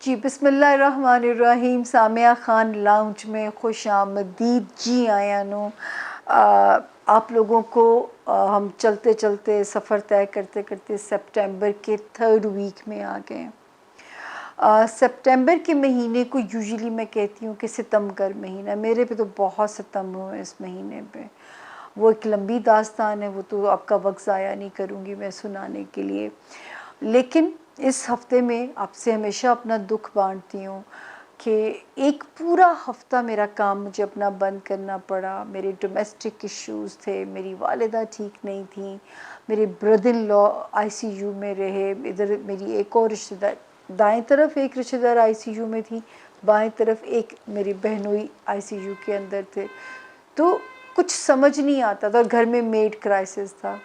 جی بسم اللہ الرحمن الرحیم. سامعہ خان لاؤنج میں خوش آمدید. جی آیا نو آپ لوگوں کو ہم چلتے چلتے سفر طے کرتے کرتے سپٹمبر کے 3rd ویک میں آ گئے. سپٹمبر کے مہینے کو یوزلی میں کہتی ہوں کہ ستم گر مہینہ. میرے پہ تو بہت ستم ہوئے اس مہینے پہ. وہ ایک لمبی داستان ہے, وہ تو آپ کا وقت ضائع نہیں کروں گی میں سنانے کے لیے. لیکن اس ہفتے میں آپ سے ہمیشہ اپنا دکھ بانٹتی ہوں کہ ایک پورا ہفتہ میرا کام مجھے اپنا بند کرنا پڑا. میرے ڈومیسٹک ایشوز تھے, میری والدہ ٹھیک نہیں تھیں, میرے brother in law I C you میں رہے, ادھر میری ایک اور رشتہ دار, دائیں طرف ایک رشتہ دار آئی سی یو میں تھی, بائیں طرف ایک میری بہنوئی آئی سی یو کے اندر تھے. تو کچھ سمجھ نہیں آتا تھا, اور گھر میں میڈ کرائسس تھا.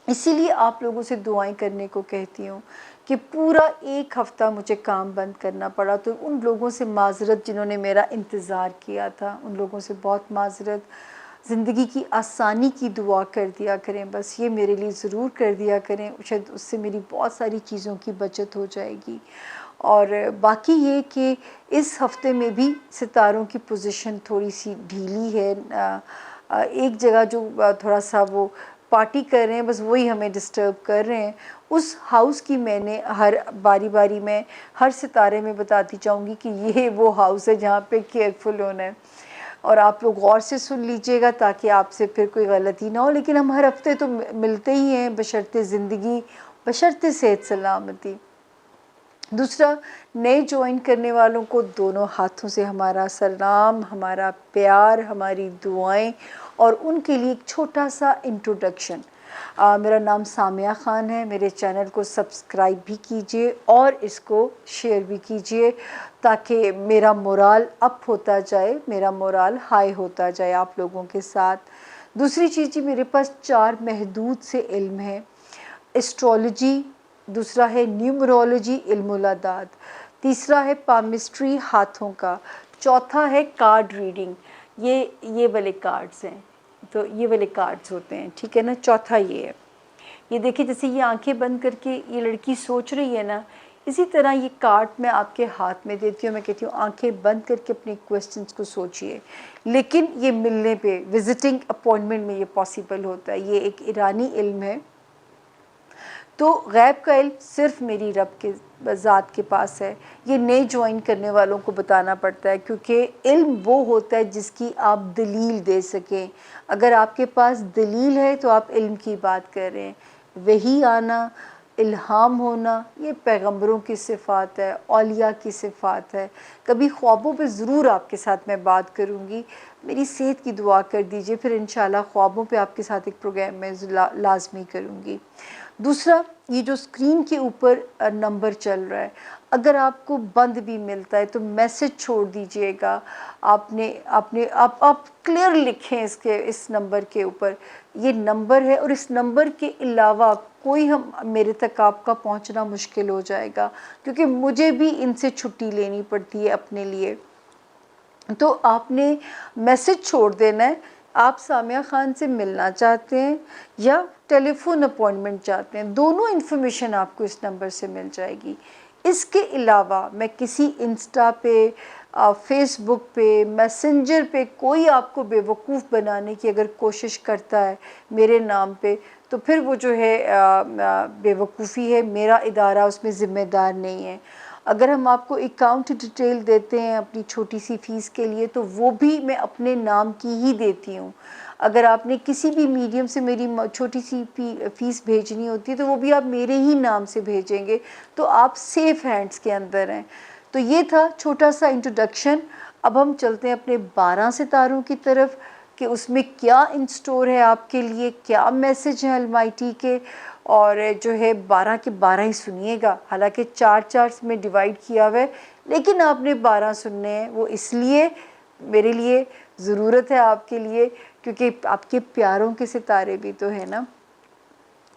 اسی لیے آپ لوگوں سے دعائیں کرنے کو کہتی ہوں کہ پورا ایک ہفتہ مجھے کام بند کرنا پڑا. تو ان لوگوں سے معذرت جنہوں نے میرا انتظار کیا تھا, ان لوگوں سے بہت معذرت. زندگی کی آسانی کی دعا کر دیا کریں, بس یہ میرے لیے ضرور کر دیا کریں, شاید اس سے میری بہت ساری چیزوں کی بچت ہو جائے گی. اور باقی یہ کہ اس ہفتے میں بھی ستاروں کی پوزیشن تھوڑی سی ڈھیلی ہے. ایک جگہ جو تھوڑا سا وہ پارٹی کر رہے ہیں, بس وہی ہمیں ڈسٹرب کر رہے ہیں. اس ہاؤس کی میں نے ہر باری باری میں ہر ستارے میں بتاتی جاؤں گی کہ یہ وہ ہاؤس ہے جہاں پہ کیئرفل ہونا ہے, اور آپ لوگ غور سے سن لیجئے گا تاکہ آپ سے پھر کوئی غلطی نہ ہو. لیکن ہم ہر ہفتے تو ملتے ہی ہیں بشرط زندگی, بشرط صحت سلامتی. دوسرا, نئے جوائن کرنے والوں کو دونوں ہاتھوں سے ہمارا سلام, ہمارا پیار, ہماری دعائیں, اور ان کے لیے ایک چھوٹا سا انٹروڈکشن. میرا نام سامعہ خان ہے. میرے چینل کو سبسکرائب بھی کیجئے اور اس کو شیئر بھی کیجئے تاکہ میرا مورال اپ ہوتا جائے, میرا مورال ہائی ہوتا جائے آپ لوگوں کے ساتھ. دوسری چیز جی, میرے پاس 4 محدود سے علم ہیں. اسٹرالوجی, دوسرا ہے نیومرولوجی علم الاعداد, تیسرا ہے پامسٹری ہاتھوں کا, چوتھا ہے کارڈ ریڈنگ. یہ والے کارڈز ہیں, تو یہ والے کارڈز ہوتے ہیں, ٹھیک ہے نا. چوتھا یہ ہے, یہ دیکھیں جیسے یہ آنکھیں بند کر کے یہ لڑکی سوچ رہی ہے نا, اسی طرح یہ کارڈ میں آپ کے ہاتھ میں دیتی ہوں. میں کہتی ہوں آنکھیں بند کر کے اپنے کویسچنز کو سوچئے. لیکن یہ ملنے پہ, وزٹنگ اپوائنٹمنٹ میں یہ پاسبل ہوتا ہے. یہ ایک ایرانی علم ہے. تو غیب کا علم صرف میری رب کے ذات کے پاس ہے. یہ نئے جوائن کرنے والوں کو بتانا پڑتا ہے, کیونکہ علم وہ ہوتا ہے جس کی آپ دلیل دے سکیں. اگر آپ کے پاس دلیل ہے تو آپ علم کی بات کر رہے ہیں. وحی آنا, الہام ہونا, یہ پیغمبروں کی صفات ہے, اولیاء کی صفات ہے. کبھی خوابوں پہ ضرور آپ کے ساتھ میں بات کروں گی. میری صحت کی دعا کر دیجئے, پھر انشاءاللہ خوابوں پہ آپ کے ساتھ ایک پروگرام میں لازمی کروں گی. دوسرا, یہ جو اسکرین کے اوپر نمبر چل رہا ہے, اگر آپ کو بند بھی ملتا ہے تو میسج چھوڑ دیجئے گا. آپ کلیئر لکھیں اس نمبر کے اوپر, یہ نمبر ہے, اور اس نمبر کے علاوہ کوئی میرے تک آپ کا پہنچنا مشکل ہو جائے گا, کیونکہ مجھے بھی ان سے چھٹی لینی پڑتی ہے اپنے لیے. تو آپ نے میسج چھوڑ دینا ہے, آپ سامعہ خان سے ملنا چاہتے ہیں یا ٹیلی فون اپوائنٹمنٹ چاہتے ہیں, دونوں انفارمیشن آپ کو اس نمبر سے مل جائے گی. اس کے علاوہ میں کسی انسٹا پہ, فیس بک پہ, میسنجر پہ کوئی آپ کو بے وقوف بنانے کی اگر کوشش کرتا ہے میرے نام پہ, تو پھر وہ جو ہے بے وقوفی ہے. میرا ادارہ اس میں ذمہ دار نہیں ہے. اگر ہم آپ کو اکاؤنٹ ڈیٹیل دیتے ہیں اپنی چھوٹی سی فیس کے لیے, تو وہ بھی میں اپنے نام کی ہی دیتی ہوں. اگر آپ نے کسی بھی میڈیم سے میری چھوٹی سی فیس بھیجنی ہوتی ہے تو وہ بھی آپ میرے ہی نام سے بھیجیں گے, تو آپ سیف ہینڈز کے اندر ہیں. تو یہ تھا چھوٹا سا انٹروڈکشن. اب ہم چلتے ہیں اپنے 12 ستاروں کی طرف کہ اس میں کیا ان سٹور ہے آپ کے لیے, کیا میسج ہیں المائٹی کے. اور جو ہے 12 کے 12 ہی سنیے گا, حالانکہ 4 میں ڈیوائیڈ کیا ہوا ہے, لیکن آپ نے 12 سننے ہیں. وہ اس لیے میرے لیے ضرورت ہے آپ کے لیے, کیونکہ آپ کے پیاروں کے ستارے بھی تو ہیں نا,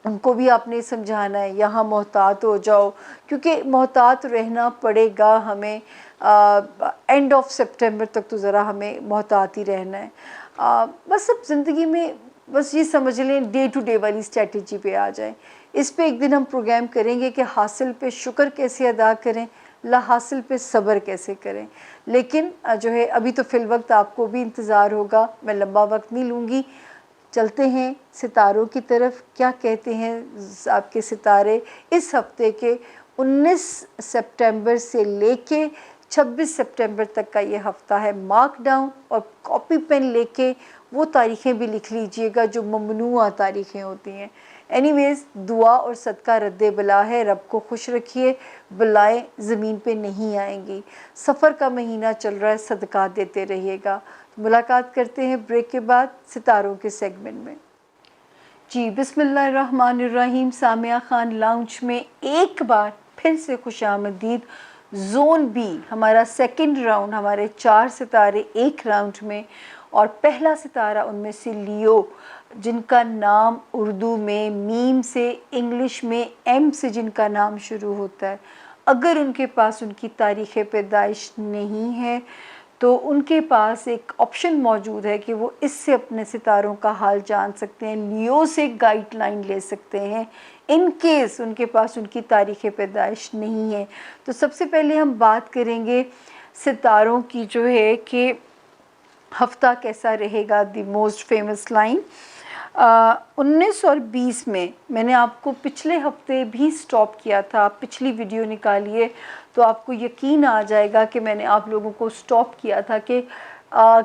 ان کو بھی آپ نے سمجھانا ہے. یہاں محتاط ہو جاؤ, کیونکہ محتاط رہنا پڑے گا ہمیں. اینڈ آف سپٹمبر تک تو ذرا ہمیں محتاط ہی رہنا ہے. بس اب زندگی میں بس یہ سمجھ لیں ڈے ٹو ڈے والی اسٹریٹجی پہ آ جائیں. اس پہ ایک دن ہم پروگرام کریں گے کہ حاصل پہ شکر کیسے ادا کریں. لا حاصل پہ صبر کیسے کریں. لیکن جو ہے ابھی تو فی الوقت آپ کو بھی انتظار ہوگا، میں لمبا وقت نہیں لوں گی. چلتے ہیں ستاروں کی طرف. کیا کہتے ہیں آپ کے ستارے اس ہفتے کے 19 سپٹمبر سے لے کے 26 سپٹمبر تک کا یہ ہفتہ ہے. مارک ڈاؤن اور کاپی پین لے کے وہ تاریخیں بھی لکھ لیجئے گا جو ممنوعہ تاریخیں ہوتی ہیں. اینی ویز دعا اور صدقہ رد بلا ہے. رب کو خوش رکھیے، بلائیں زمین پہ نہیں آئیں گی. سفر کا مہینہ چل رہا ہے، صدقات دیتے رہیے گا. ملاقات کرتے ہیں بریک کے بعد ستاروں کے سیگمنٹ میں. جی بسم اللہ الرحمن الرحیم. سامعہ خان لاؤنج میں ایک بار پھر سے خوش آمدید. زون بی ہمارا سیکنڈ راؤنڈ، ہمارے 4 ستارے ایک راؤنڈ میں، اور پہلا ستارہ ان میں سے لیو، جن کا نام اردو میں میم سے، انگلش میں ایم سے جن کا نام شروع ہوتا ہے. اگر ان کے پاس ان کی تاریخ پیدائش نہیں ہے تو ان کے پاس ایک آپشن موجود ہے کہ وہ اس سے اپنے ستاروں کا حال جان سکتے ہیں، لیو سے گائیڈ لائن لے سکتے ہیں ان کیس ان کے پاس ان کی تاریخ پیدائش نہیں ہے. تو سب سے پہلے ہم بات کریں گے ستاروں کی جو ہے کہ ہفتہ کیسا رہے گا. دی موسٹ فیمس لائن 19 اور 20 میں نے آپ کو پچھلے ہفتے بھی سٹاپ کیا تھا. آپ پچھلی ویڈیو نکالیے تو آپ کو یقین آ جائے گا کہ میں نے آپ لوگوں کو سٹاپ کیا تھا کہ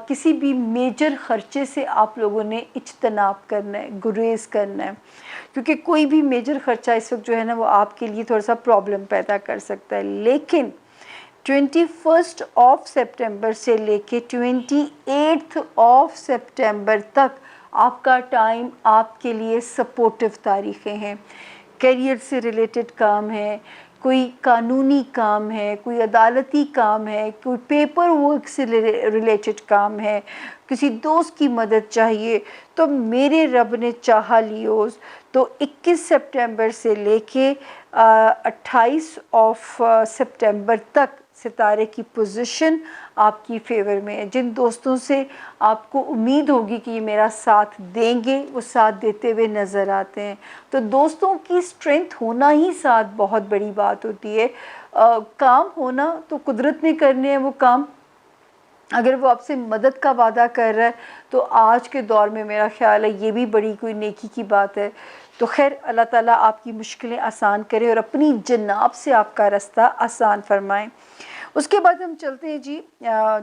کسی بھی میجر خرچے سے آپ لوگوں نے اجتناب کرنا ہے، گریز کرنا ہے، کیونکہ کوئی بھی میجر خرچہ اس وقت جو ہے نا وہ آپ کے لیے تھوڑا سا پرابلم پیدا کر سکتا ہے. لیکن 21 سپٹمبر سے لے کے 28 سپٹمبر تک آپ کا ٹائم آپ کے لیے سپورٹیو تاریخیں ہیں. کیریئر سے ریلیٹڈ کام ہے، کوئی قانونی کام ہے، کوئی عدالتی کام ہے، کوئی پیپر ورک سے ریلیٹڈ کام ہے، کسی دوست کی مدد چاہیے، تو میرے رب نے چاہا لیوز تو 21 سپٹمبر سے لے کے 28 سپٹمبر تک ستارے کی پوزیشن آپ کی فیور میں ہے. جن دوستوں سے آپ کو امید ہوگی کہ یہ میرا ساتھ دیں گے وہ ساتھ دیتے ہوئے نظر آتے ہیں. تو دوستوں کی اسٹرینتھ ہونا ہی ساتھ بہت بڑی بات ہوتی ہے. کام ہونا تو قدرت نے کرنے ہیں وہ کام. اگر وہ آپ سے مدد کا وعدہ کر رہا ہے تو آج کے دور میں میرا خیال ہے یہ بھی بڑی کوئی نیکی کی بات ہے. تو خیر اللہ تعالیٰ آپ کی مشکلیں آسان کرے اور اپنی جناب سے آپ کا راستہ آسان فرمائیں. اس کے بعد ہم چلتے ہیں جی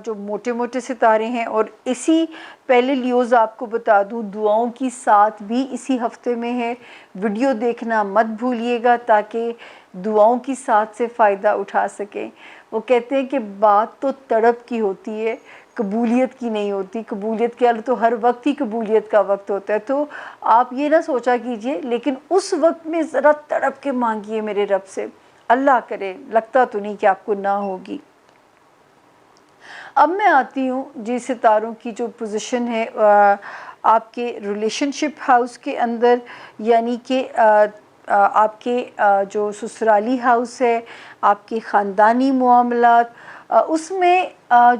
جو موٹے موٹے ستارے ہیں، اور اسی پہلے لیوز آپ کو بتا دوں دعاؤں کی ساتھ بھی اسی ہفتے میں ہے. ویڈیو دیکھنا مت بھولیے گا تاکہ دعاؤں کی ساتھ سے فائدہ اٹھا سکیں. وہ کہتے ہیں کہ بات تو تڑپ کی ہوتی ہے، قبولیت کی نہیں ہوتی. قبولیت کے تو ہر وقت ہی قبولیت کا وقت ہوتا ہے. تو آپ یہ نہ سوچا کیجئے، لیکن اس وقت میں ذرا تڑپ کے مانگیے میرے رب سے. اللہ کرے، لگتا تو نہیں کہ آپ کو نہ ہوگی. اب میں آتی ہوں جی ستاروں کی جو پوزیشن ہے آپ کے ریلیشن شپ ہاؤس کے اندر، یعنی کہ آپ کے جو سسرالی ہاؤس ہے، آپ کے خاندانی معاملات، اس میں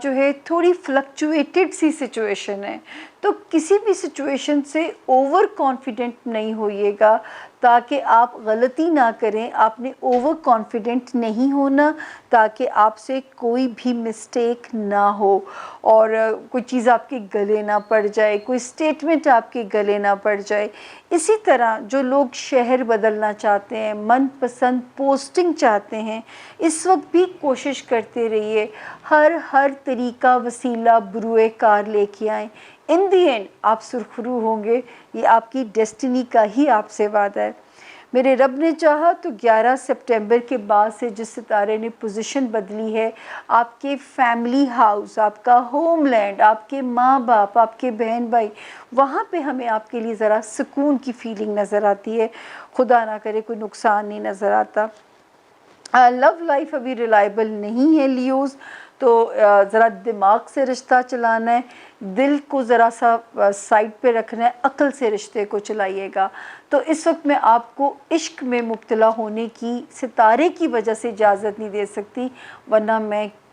جو ہے تھوڑی فلکچویٹڈ سی سچویشن ہے. تو کسی بھی سچویشن سے اوور کانفیڈنٹ نہیں ہوئیے گا تاکہ آپ غلطی نہ کریں. آپ نے اوور کانفیڈنٹ نہیں ہونا تاکہ آپ سے کوئی بھی مسٹیک نہ ہو اور کوئی چیز آپ کے گلے نہ پڑ جائے، کوئی سٹیٹمنٹ آپ کے گلے نہ پڑ جائے. اسی طرح جو لوگ شہر بدلنا چاہتے ہیں، من پسند پوسٹنگ چاہتے ہیں، اس وقت بھی کوشش کرتے رہیے، ہر طریقہ وسیلہ بروئے کار لے کے آئیں. ان دی اینڈ آپ سرخرو ہوں گے. یہ آپ کی ڈیسٹینی کا ہی آپ سے وعدہ ہے. میرے رب نے چاہا تو 11 سپٹمبر کے بعد سے جس ستارے نے پوزیشن بدلی ہے، آپ کے فیملی ہاؤس، آپ کا ہوم لینڈ، آپ کے ماں باپ، آپ کے بہن بھائی، وہاں پہ ہمیں آپ کے لیے ذرا سکون کی فیلنگ نظر آتی ہے. خدا نہ کرے کوئی نقصان نہیں نظر آتا. لو لائف ابھی ریلائبل نہیں ہے لیوز، تو ذرا دماغ سے رشتہ چلانا ہے، دل کو ذرا سا سائڈ پہ رکھنا ہے، عقل سے رشتے کو چلائیے گا. تو اس وقت میں آپ کو عشق میں مبتلا ہونے کی ستارے کی وجہ سے اجازت نہیں دے سکتی، ورنہ میں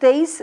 23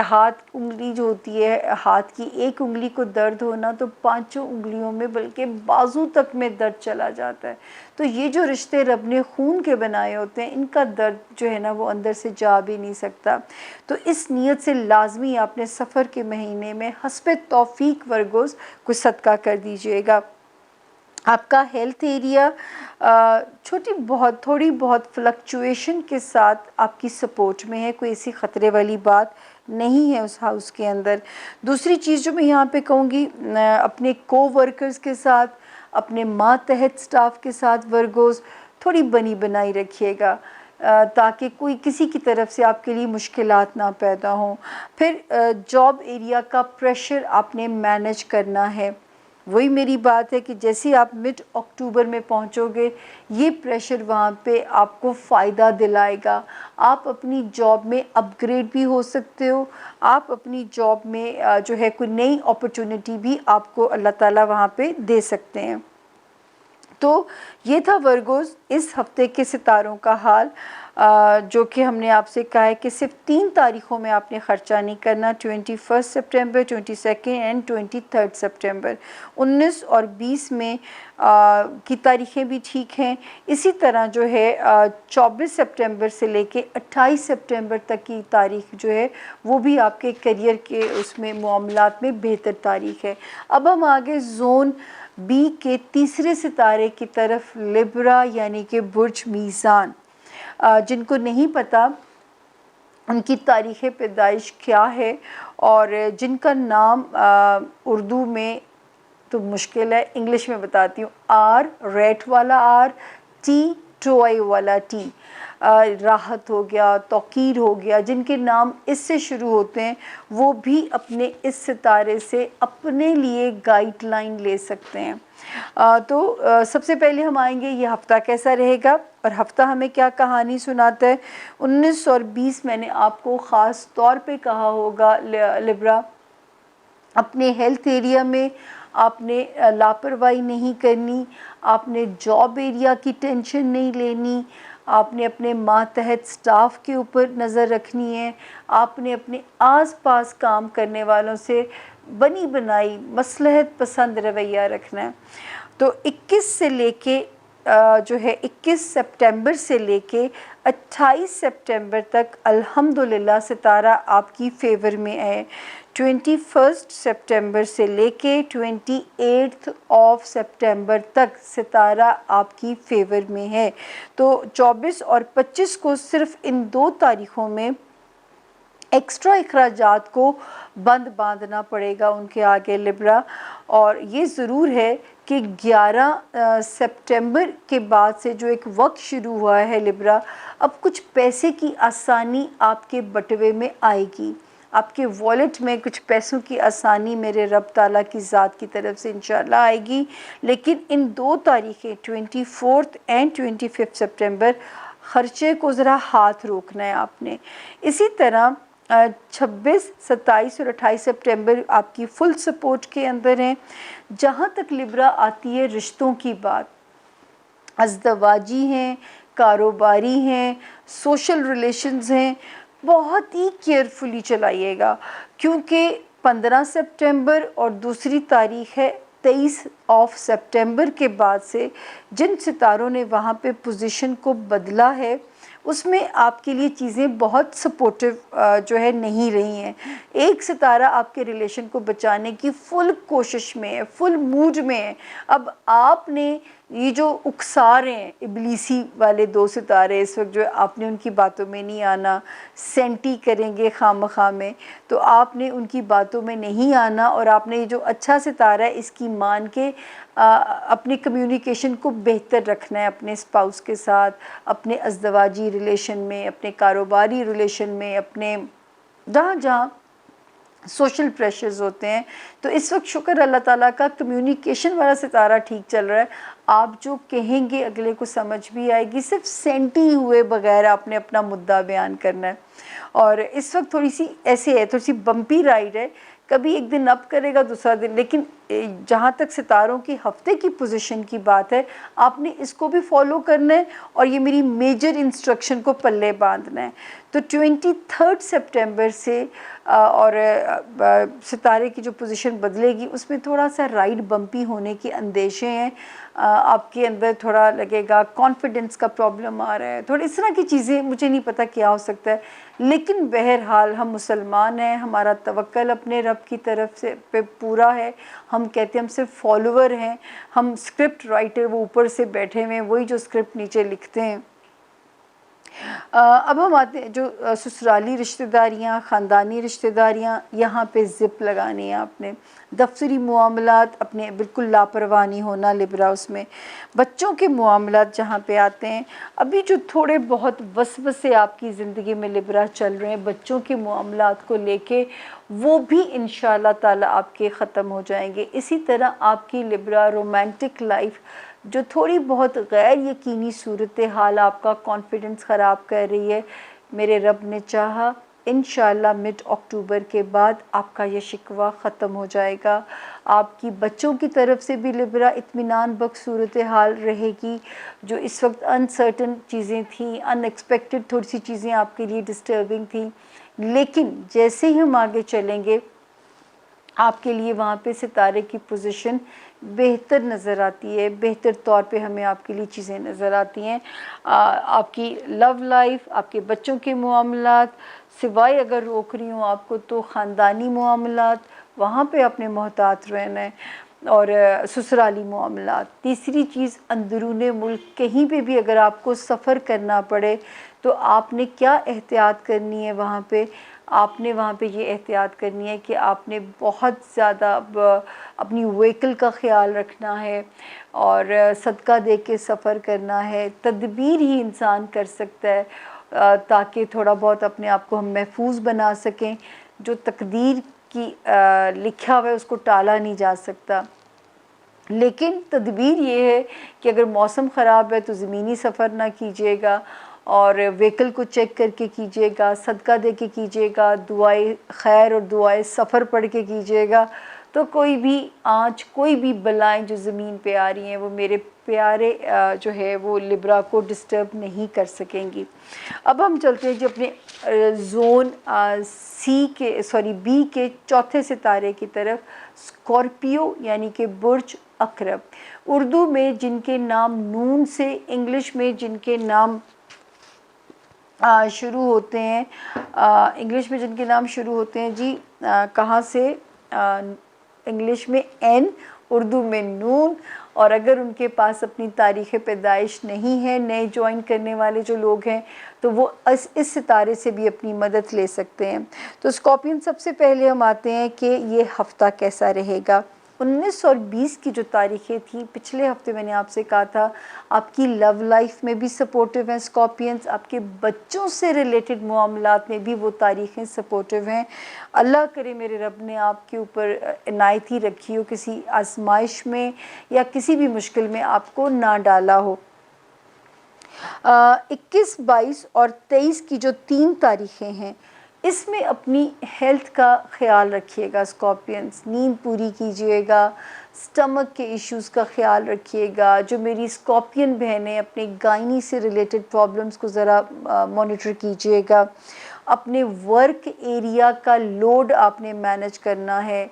ہاتھ انگلی جو ہوتی ہے، ہاتھ کی ایک انگلی کو درد ہونا تو پانچوں انگلیوں میں بلکہ بازو تک میں درد چلا جاتا ہے. تو یہ جو رشتے رب نے خون کے بنائے ہوتے ہیں، ان کا درد جو ہے نا وہ اندر سے جا بھی نہیں سکتا. تو اس نیت سے لازمی آپ نے سفر کے مہینے میں حسب توفیق ورگوز کچھ صدقہ کر دیجئے گا. آپ کا ہیلتھ ایریا تھوڑی بہت فلکچویشن کے ساتھ آپ کی سپورٹ میں ہے، کوئی ایسی خطرے والی بات نہیں ہے اس ہاؤس کے اندر. دوسری چیز جو میں یہاں پہ کہوں گی، اپنے کو ورکرز کے ساتھ، اپنے ماتحت سٹاف کے ساتھ ورگوز تھوڑی بنی بنائی رکھیے گا تاکہ کوئی کسی کی طرف سے آپ کے لیے مشکلات نہ پیدا ہوں. پھر جاب ایریا کا پریشر آپ نے مینیج کرنا ہے. وہی میری بات ہے کہ جیسے آپ مڈ اکتوبر میں پہنچو گے، یہ پریشر وہاں پہ آپ کو فائدہ دلائے گا. آپ اپنی جاب میں اپ گریڈ بھی ہو سکتے ہو، آپ اپنی جاب میں جو ہے کوئی نئی اپرچونٹی بھی آپ کو اللہ تعالیٰ وہاں پہ دے سکتے ہیں. تو یہ تھا ورگوز اس ہفتے کے ستاروں کا حال، جو کہ ہم نے آپ سے کہا ہے کہ صرف 3 تاریخوں میں آپ نے خرچہ نہیں کرنا، 21 سپٹمبر، 22 اینڈ 23 سپٹمبر. 19 اور 20 میں کی تاریخیں بھی ٹھیک ہیں. اسی طرح جو ہے 24 سپٹمبر سے لے کے 28 سپٹمبر تک کی تاریخ جو ہے وہ بھی آپ کے کیریئر کے اس میں معاملات میں بہتر تاریخ ہے. اب ہم آگے زون بی کے تیسرے ستارے کی طرف، لبرا یعنی کہ برج میزان. جن کو نہیں پتہ ان کی تاریخ پیدائش کیا ہے، اور جن کا نام اردو میں تو مشکل ہے، انگلش میں بتاتی ہوں. آر ریٹ والا آر، ٹی ٹوائے والا ٹی. راحت ہو گیا، توقیر ہو گیا، جن کے نام اس سے شروع ہوتے ہیں وہ بھی اپنے اس ستارے سے اپنے لیے گائیڈ لائن لے سکتے ہیں. تو سب سے پہلے ہم آئیں گے یہ ہفتہ کیسا رہے گا اور ہفتہ ہمیں کیا کہانی سناتا ہے. 19 اور 20 میں نے آپ کو خاص طور پہ کہا ہوگا لبرا، اپنے ہیلتھ ایریا میں آپ نے لاپرواہی نہیں کرنی، آپ نے جاب ایریا کی ٹینشن نہیں لینی، آپ نے اپنے ماتحت سٹاف کے اوپر نظر رکھنی ہے، آپ نے اپنے آس پاس کام کرنے والوں سے بنی بنائی مصلحت پسند رویہ رکھنا ہے. تو 21 سپٹمبر سے لے کے 28 سپٹمبر تک الحمدللہ ستارہ آپ کی فیور میں ہے. 21 سپٹمبر سے لے کے 28 سپٹمبر تک ستارہ آپ کی فیور میں ہے. تو 24 اور 25 کو صرف ان 2 تاریخوں میں ایکسٹرا اخراجات کو بند باندھنا پڑے گا ان کے آگے لبرا. اور یہ ضرور ہے کہ 11 سپٹمبر کے بعد سے جو ایک وقت شروع ہوا ہے لبرا، اب کچھ پیسے کی آسانی آپ کے بٹوے میں آئے گی، آپ کے والیٹ میں کچھ پیسوں کی آسانی میرے رب تعالیٰ کی ذات کی طرف سے انشاءاللہ آئے گی. لیکن ان 2 تاریخیں 24 اینڈ 25 سپٹمبر خرچے کو ذرا ہاتھ روکنا ہے آپ نے. اسی طرح 26، 27 اور 28 سپٹمبر آپ کی فل سپورٹ کے اندر ہیں. جہاں تک لبرا آتی ہے رشتوں کی بات، ازدواجی ہیں، کاروباری ہیں، سوشل ریلیشنز ہیں، بہت ہی کیئرفلی چلائیے گا، کیونکہ 15 سپٹمبر اور دوسری تاریخ ہے 23 سپٹمبر کے بعد سے جن ستاروں نے وہاں پہ پوزیشن کو بدلا ہے اس میں آپ کے لیے چیزیں بہت سپورٹیو جو ہے نہیں رہی ہیں. ایک ستارہ آپ کے ریلیشن کو بچانے کی فل کوشش میں ہے، فل موڈ میں ہے. اب آپ نے یہ جو اکسا رہے ہیں ابلیسی والے 2 ستارے اس وقت، جو آپ نے ان کی باتوں میں نہیں آنا، سینٹی کریں گے خواہ مخواہ میں، تو آپ نے ان کی باتوں میں نہیں آنا، اور آپ نے یہ جو اچھا ستارہ ہے اس کی مان کے اپنی کمیونیکیشن کو بہتر رکھنا ہے اپنے اسپاؤس کے ساتھ، اپنے ازدواجی ریلیشن میں، اپنے کاروباری ریلیشن میں، اپنے جہاں جہاں سوشل پریشرز ہوتے ہیں. تو اس وقت شکر اللہ تعالیٰ کا کمیونیکیشن والا ستارہ ٹھیک چل رہا ہے. آپ جو کہیں گے اگلے کو سمجھ بھی آئے گی، صرف سینٹی ہوئے بغیر آپ نے اپنا مدعا بیان کرنا ہے. اور اس وقت تھوڑی سی ایسے ہے، تھوڑی سی بمپی رائڈ ہے کبھی ایک دن اپ کرے گا دوسرا دن، لیکن جہاں تک ستاروں کی ہفتے کی پوزیشن کی بات ہے آپ نے اس کو بھی فالو کرنا ہے اور یہ میری میجر انسٹرکشن کو پلے باندھنا ہے۔ تو 23 سپٹمبر سے اور ستارے کی جو پوزیشن بدلے گی اس میں تھوڑا سا رائڈ بمپی ہونے کی اندیشے ہیں، آپ کے اندر تھوڑا لگے گا کانفیڈنس کا پرابلم آ رہا ہے، تھوڑی اس طرح کی چیزیں، مجھے نہیں پتہ کیا ہو سکتا ہے، لیکن بہرحال ہم مسلمان ہیں، ہمارا توکل اپنے رب کی طرف سے پہ پورا ہے، ہم کہتے ہیں ہم صرف فالوور ہیں، ہم اسکرپٹ رائٹر وہ اوپر سے بیٹھے ہوئے ہیں، وہی جو اسکرپٹ نیچے لکھتے ہیں۔ اب ہم آتے ہیں جو سسرالی رشتہ داریاں، خاندانی رشتہ داریاں، یہاں پہ زپ لگانی ہے آپ نے۔ دفتری معاملات اپنے بالکل لاپرواہ نہیں ہونا لبرا اس میں۔ بچوں کے معاملات جہاں پہ آتے ہیں، ابھی جو تھوڑے بہت وسوسے آپ کی زندگی میں لبرا چل رہے ہیں بچوں کے معاملات کو لے کے، وہ بھی انشاءاللہ تعالی آپ کے ختم ہو جائیں گے۔ اسی طرح آپ کی لبرا رومانٹک لائف جو تھوڑی بہت غیر یقینی صورتحال آپ کا کانفیڈنس خراب کر رہی ہے، میرے رب نے چاہا انشاءاللہ مڈ اکتوبر کے بعد آپ کا یہ شکوہ ختم ہو جائے گا۔ آپ کی بچوں کی طرف سے بھی لبرا اطمینان بخش صورتحال رہے گی۔ جو اس وقت انسرٹن چیزیں تھیں، ان ایکسپیکٹڈ تھوڑی سی چیزیں آپ کے لیے ڈسٹربنگ تھیں، لیکن جیسے ہی ہم آگے چلیں گے آپ کے لیے وہاں پہ ستارے کی پوزیشن بہتر نظر آتی ہے، بہتر طور پہ ہمیں آپ کے لیے چیزیں نظر آتی ہیں۔ آپ کی لو لائف، آپ کے بچوں کے معاملات، سوائے اگر روک رہی ہوں آپ کو تو خاندانی معاملات، وہاں پہ اپنے محتاط رہنا ہے، اور سسرالی معاملات۔ تیسری چیز، اندرون ملک کہیں پہ بھی اگر آپ کو سفر کرنا پڑے تو آپ نے کیا احتیاط کرنی ہے وہاں پہ؟ آپ نے وہاں پہ یہ احتیاط کرنی ہے کہ آپ نے بہت زیادہ اپنی وہیکل کا خیال رکھنا ہے اور صدقہ دے کے سفر کرنا ہے۔ تدبیر ہی انسان کر سکتا ہے تاکہ تھوڑا بہت اپنے آپ کو ہم محفوظ بنا سکیں۔ جو تقدیر کی لکھا ہوا ہے اس کو ٹالا نہیں جا سکتا، لیکن تدبیر یہ ہے کہ اگر موسم خراب ہے تو زمینی سفر نہ کیجیے گا، اور وہیکل کو چیک کر کے کیجیے گا، صدقہ دے کے کیجیے گا، دعائے خیر اور دعائے سفر پڑھ کے کیجیے گا، تو کوئی بھی آنچ، کوئی بھی بلائیں جو زمین پہ آ رہی ہیں وہ میرے پیارے جو ہے وہ لبرا کو ڈسٹرب نہیں کر سکیں گی۔ اب ہم چلتے ہیں جو اپنے زون بی کے چوتھے ستارے کی طرف، اسکارپیو یعنی کہ برج عقرب۔ اردو میں جن کے نام نون سے، انگلش میں جن کے نام شروع ہوتے ہیں، انگلش میں جن کے نام شروع ہوتے ہیں جی کہاں سے؟ انگلش میں این، اردو میں نون، اور اگر ان کے پاس اپنی تاریخ پیدائش نہیں ہے، نئے جوائن کرنے والے جو لوگ ہیں تو وہ اس ستارے سے بھی اپنی مدد لے سکتے ہیں۔ تو اسکارپین سب سے پہلے ہم آتے ہیں کہ یہ ہفتہ کیسا رہے گا۔ 19 اور 20 کی جو تاریخیں تھیں، پچھلے ہفتے میں نے آپ سے کہا تھا آپ کی لو لائف میں بھی سپورٹیو ہیں اسکارپینز، آپ کے بچوں سے ریلیٹڈ معاملات میں بھی وہ تاریخیں سپورٹیو ہیں۔ اللہ کرے میرے رب نے آپ کے اوپر عنایت ہی رکھی ہو، کسی آزمائش میں یا کسی بھی مشکل میں آپ کو نہ ڈالا ہو۔ 21، 22 اور 23 کی جو 3 تاریخیں ہیں اس میں اپنی ہیلتھ کا خیال رکھیے گا اسکارپینز، نیند پوری کیجیے گا، سٹمک کے ایشوز کا خیال رکھیے گا۔ جو میری اسکارپین بہنیں اپنے گائنی سے ریلیٹڈ پرابلمز کو ذرا مانیٹر کیجیے گا۔ اپنے ورک ایریا کا لوڈ آپ نے مینیج کرنا ہے،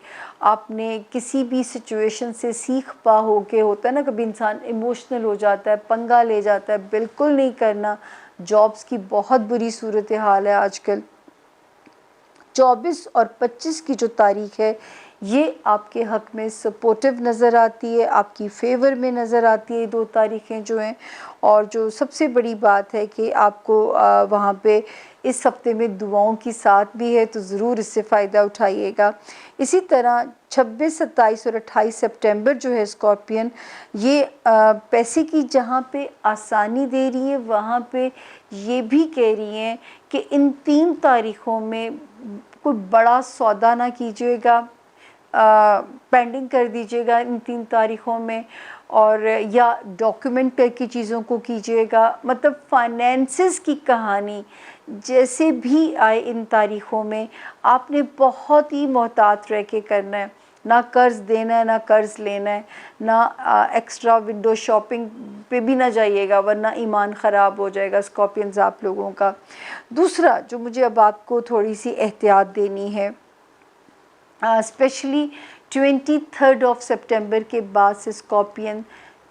آپ نے کسی بھی سچویشن سے سیکھ پا ہو کے، ہوتا ہے نا کبھی انسان ایموشنل ہو جاتا ہے، پنگا لے جاتا ہے، بالکل نہیں کرنا۔ جابز کی بہت بری صورتحال ہے آج کل۔ 24 اور 25 کی جو تاریخ ہے یہ آپ کے حق میں سپورٹیو نظر آتی ہے، آپ کی فیور میں نظر آتی ہے 2 تاریخیں جو ہیں، اور جو سب سے بڑی بات ہے کہ آپ کو وہاں پہ اس ہفتے میں دعاؤں کی ساتھ بھی ہے، تو ضرور اس سے فائدہ اٹھائیے گا۔ اسی طرح 26، 27 اور 28 سپٹمبر جو ہے اسکارپین، یہ پیسے کی جہاں پہ آسانی دے رہی ہے وہاں پہ یہ بھی کہہ رہی ہیں کہ ان 3 تاریخوں میں کوئی بڑا سودا نہ کیجیے گا، پینڈنگ کر دیجیے گا ان 3 تاریخوں میں، اور یا ڈاکیومنٹ کر کے چیزوں کو کیجیے گا. مطلب فائنینسز کی کہانی جیسے بھی آئے ان تاریخوں میں آپ نے بہت ہی محتاط رہ کے کرنا ہے. نہ قرض دینا ہے، نہ قرض لینا ہے، نہ ایکسٹرا ونڈو شاپنگ پہ بھی نہ جائیے گا ورنہ ایمان خراب ہو جائے گا اسکارپینز آپ لوگوں کا. دوسرا جو مجھے اب آپ کو تھوڑی سی احتیاط دینی ہے، اسپیشلی 23 سپٹمبر کے بعد سے اسکارپین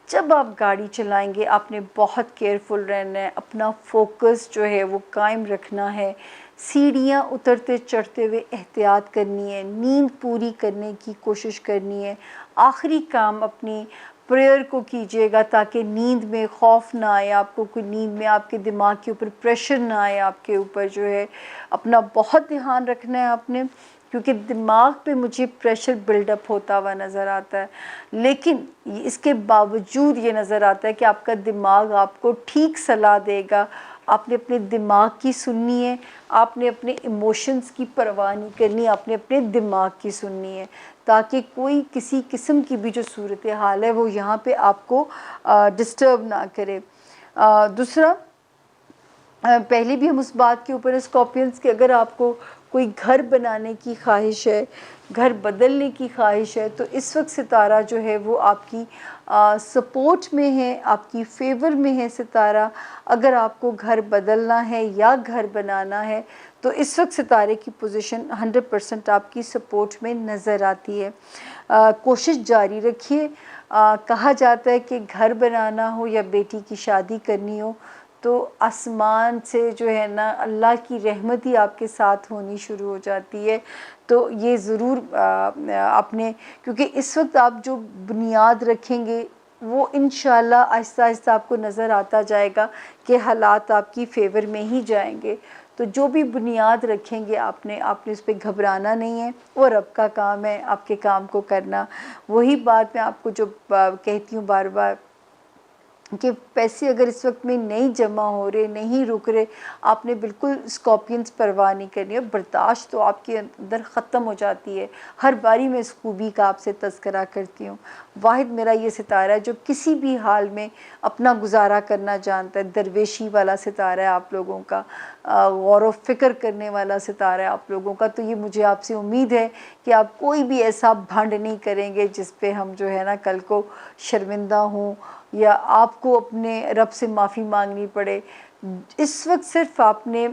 جب آپ گاڑی چلائیں گے آپ نے بہت کیئرفل رہنا ہے. اپنا فوکس جو ہے وہ قائم رکھنا ہے. سیڑھیاں اترتے چڑھتے ہوئے احتیاط کرنی ہے. نیند پوری کرنے کی کوشش کرنی ہے. آخری کام اپنی پریئر کو کیجیے گا تاکہ نیند میں خوف نہ آئے آپ کو، کوئی نیند میں آپ کے دماغ کے اوپر پریشر نہ آئے آپ کے اوپر. جو ہے اپنا بہت دھیان رکھنا ہے آپ نے، کیونکہ دماغ پہ مجھے پریشر بلڈ اپ ہوتا ہوا نظر آتا ہے. لیکن اس کے باوجود یہ نظر آتا ہے کہ آپ کا دماغ آپ کو ٹھیک صلاح دے گا. آپ نے اپنے دماغ کی سننی ہے، آپ نے اپنے ایموشنز کی پرواہ نہیں کرنی، آپ نے اپنے دماغ کی سننی ہے تاکہ کوئی کسی قسم کی بھی جو صورتحال ہے وہ یہاں پہ آپ کو ڈسٹرب نہ کرے. دوسرا، پہلے بھی ہم اس بات کے اوپر اسکارپینز کہ اگر آپ کو کوئی گھر بنانے کی خواہش ہے، گھر بدلنے کی خواہش ہے، تو اس وقت ستارہ جو ہے وہ آپ کی سپورٹ میں ہے، آپ کی فیور میں ہے ستارہ. اگر آپ کو گھر بدلنا ہے یا گھر بنانا ہے تو اس وقت ستارے کی پوزیشن 100% آپ کی سپورٹ میں نظر آتی ہے. کوشش جاری رکھیے. کہا جاتا ہے کہ گھر بنانا ہو یا بیٹی کی شادی کرنی ہو تو آسمان سے جو ہے نا اللہ کی رحمت ہی آپ کے ساتھ ہونی شروع ہو جاتی ہے. تو یہ ضرور اپنے، کیونکہ اس وقت آپ جو بنیاد رکھیں گے وہ انشاءاللہ آہستہ آہستہ آپ کو نظر آتا جائے گا کہ حالات آپ کی فیور میں ہی جائیں گے. تو جو بھی بنیاد رکھیں گے آپ نے اس پہ گھبرانا نہیں ہے، وہ رب کا کام ہے آپ کے کام کو کرنا. وہی بات میں آپ کو جو کہتی ہوں بار بار کہ پیسے اگر اس وقت میں نہیں جمع ہو رہے، نہیں رک رہے، آپ نے بالکل اسکارپینز پرواہ نہیں کرنی ہے. برداشت تو آپ کے اندر ختم ہو جاتی ہے. ہر باری میں اس خوبی کا آپ سے تذکرہ کرتی ہوں. واحد میرا یہ ستارہ ہے جو کسی بھی حال میں اپنا گزارا کرنا جانتا ہے. درویشی والا ستارہ ہے آپ لوگوں کا، غور و فکر کرنے والا ستارہ ہے آپ لوگوں کا. تو یہ مجھے آپ سے امید ہے کہ آپ کوئی بھی ایسا بھنڈ نہیں کریں گے جس پہ ہم جو ہے نا کل کو شرمندہ ہوں یا آپ کو اپنے رب سے معافی مانگنی پڑے. اس وقت صرف آپ نے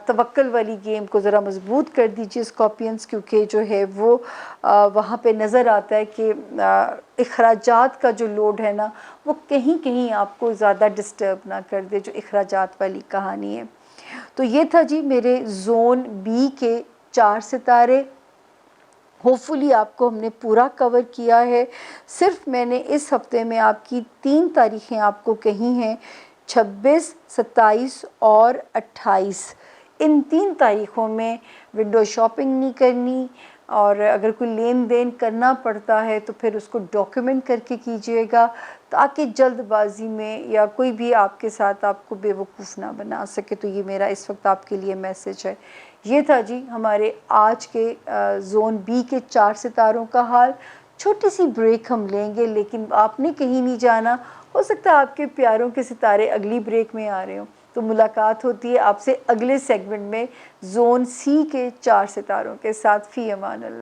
توکل والی گیم کو ذرا مضبوط کر دیجیے اسکارپینز، کیونکہ جو ہے وہ وہاں پہ نظر آتا ہے کہ اخراجات کا جو لوڈ ہے نا وہ کہیں کہیں آپ کو زیادہ ڈسٹرب نہ کر دے، جو اخراجات والی کہانی ہے. تو یہ تھا جی میرے زون بی کے 4 ستارے. ہوپفلی آپ کو ہم نے پورا کور کیا ہے. صرف میں نے اس ہفتے میں آپ کی 3 تاریخیں آپ کو کہی ہیں، 26، 27 اور 28. ان 3 تاریخوں میں ونڈو شاپنگ نہیں کرنی، اور اگر کوئی لین دین کرنا پڑتا ہے تو پھر اس کو ڈاکیومنٹ کر کے کیجیے گا تاکہ جلد بازی میں یا کوئی بھی آپ کے ساتھ آپ کو بے وقوف نہ بنا سکے. تو یہ میرا اس وقت آپ کے لیے میسج ہے. یہ تھا جی ہمارے آج کے زون بی کے 4 ستاروں کا حال. چھوٹی سی بریک ہم لیں گے، لیکن آپ نے کہیں نہیں جانا. ہو سکتا ہے آپ کے پیاروں کے ستارے اگلی بریک میں آ رہے ہوں. تو ملاقات ہوتی ہے آپ سے اگلے سیگمنٹ میں زون سی کے 4 ستاروں کے ساتھ. فی امان اللہ.